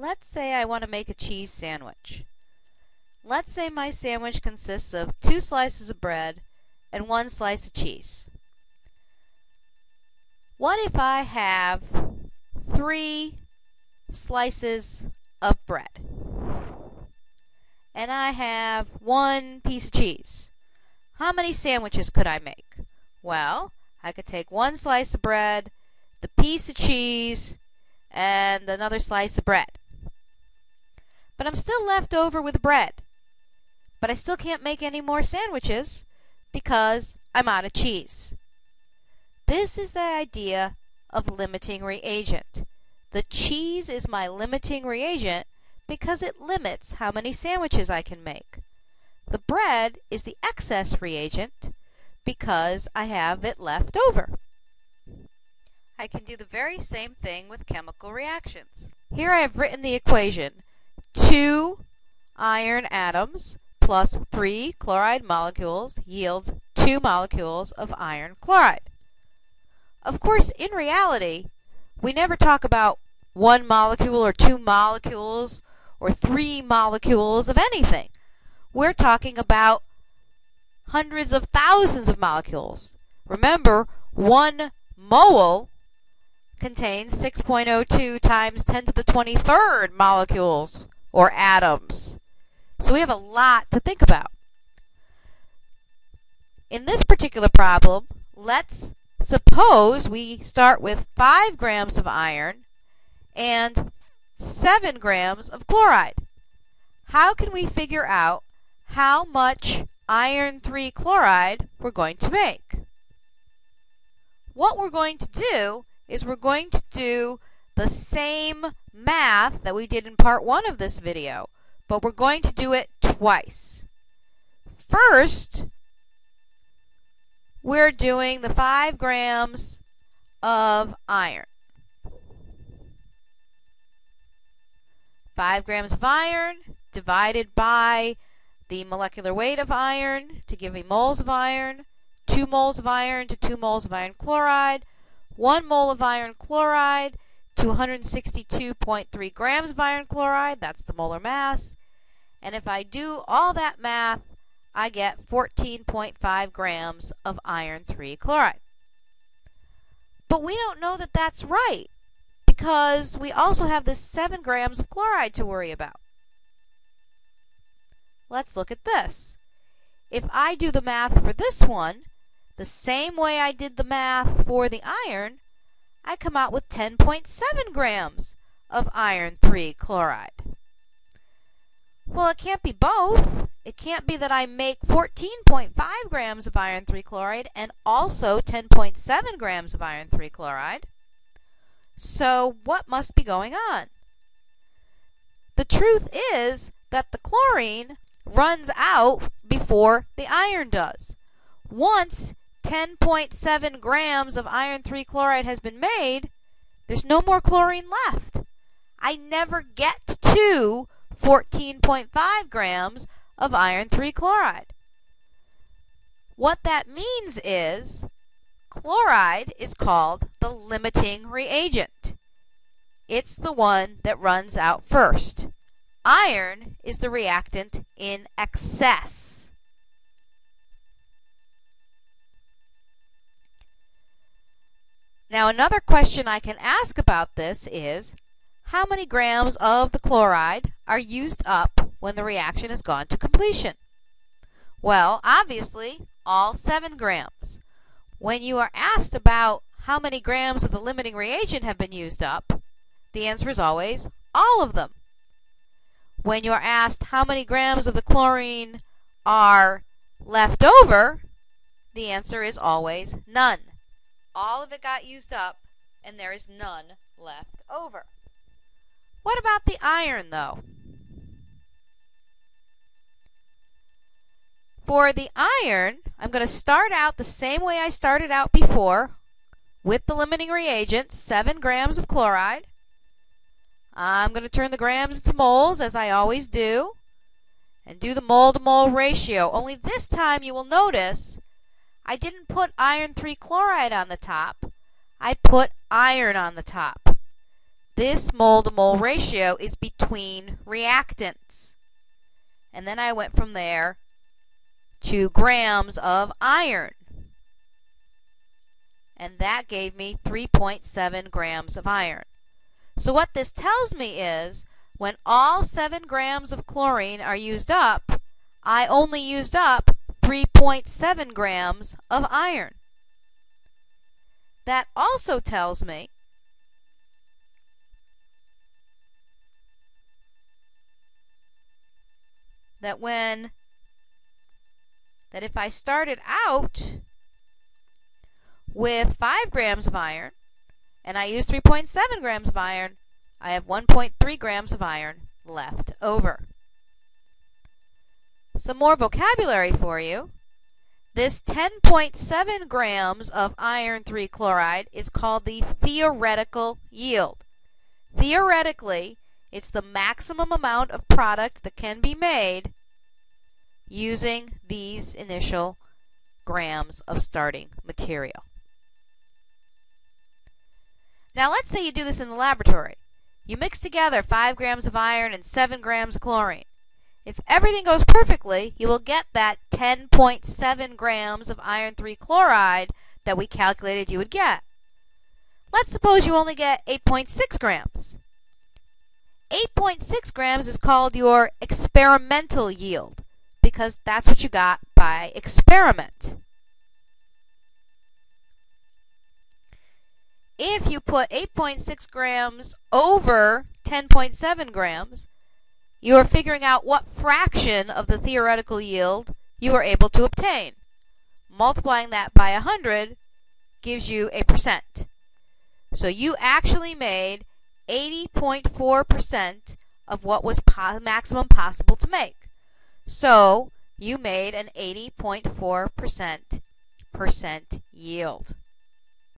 Let's say I want to make a cheese sandwich. Let's say my sandwich consists of 2 slices of bread and 1 slice of cheese. What if I have 3 slices of bread and I have 1 piece of cheese? How many sandwiches could I make? Well, I could take 1 slice of bread, the piece of cheese, and another slice of bread. But I'm still left over with bread. But I still can't make any more sandwiches because I'm out of cheese. This is the idea of limiting reagent. The cheese is my limiting reagent because it limits how many sandwiches I can make. The bread is the excess reagent because I have it left over. I can do the very same thing with chemical reactions. Here I have written the equation. 2 iron atoms plus 3 chloride molecules yields 2 molecules of iron chloride. Of course, in reality, we never talk about 1 molecule or 2 molecules or 3 molecules of anything. We're talking about hundreds of thousands of molecules. Remember, 1 mole contains 6.02 times 10 to the 23rd molecules or atoms. So we have a lot to think about. In this particular problem, let's suppose we start with 5 grams of iron and 7 grams of chloride. How can we figure out how much iron 3 chloride we're going to make? What we're going to do is we're going to do the same math that we did in part 1 of this video, but we're going to do it twice. First, we're doing the 5 grams of iron. 5 grams of iron divided by the molecular weight of iron to give me moles of iron. 2 moles of iron to 2 moles of iron chloride. 1 mole of iron chloride to 162.3 grams of iron chloride. That's the molar mass. And if I do all that math, I get 14.5 grams of iron 3 chloride. But we don't know that that's right because we also have this 7 grams of chloride to worry about. Let's look at this. If I do the math for this one, the same way I did the math for the iron, I come out with 10.7 grams of iron 3 chloride. Well, it can't be both. It can't be that I make 14.5 grams of iron 3 chloride and also 10.7 grams of iron 3 chloride. So what must be going on? The truth is that the chlorine runs out before the iron does. Once 10.7 grams of iron 3 chloride has been made, there's no more chlorine left. I never get to 14.5 grams of iron 3 chloride. What that means is chloride is called the limiting reagent. It's the one that runs out first. Iron is the reactant in excess. Now, another question I can ask about this is, how many grams of the chloride are used up when the reaction has gone to completion? Well, obviously, all 7 grams. When you are asked about how many grams of the limiting reagent have been used up, the answer is always all of them. When you are asked how many grams of the chlorine are left over, the answer is always none. All of it got used up, and there is none left over. What about the iron, though? For the iron, I'm going to start out the same way I started out before, with the limiting reagent, 7 grams of chloride. I'm going to turn the grams into moles, as I always do, and do the mole-to-mole ratio. Only this time you will notice I didn't put iron 3 chloride on the top. I put iron on the top. this mole-to-mole ratio is between reactants. And then I went from there to grams of iron. And that gave me 3.7 grams of iron. So what this tells me is when all 7 grams of chlorine are used up, I only used up 3.7 grams of iron. That also tells me that if I started out with 5 grams of iron and I use 3.7 grams of iron, I have 1.3 grams of iron left over. Some more vocabulary for you. This 10.7 grams of iron 3 chloride is called the theoretical yield. Theoretically, it's the maximum amount of product that can be made using these initial grams of starting material. Now let's say you do this in the laboratory. You mix together 5 grams of iron and 7 grams of chlorine. If everything goes perfectly, you will get that 10.7 grams of iron 3 chloride that we calculated you would get. Let's suppose you only get 8.6 grams. 8.6 grams is called your experimental yield because that's what you got by experiment. If you put 8.6 grams over 10.7 grams, you are figuring out what fraction of the theoretical yield you are able to obtain. Multiplying that by 100 gives you a percent. So you actually made 80.4% of what was maximum possible to make. So you made an 80.4% yield.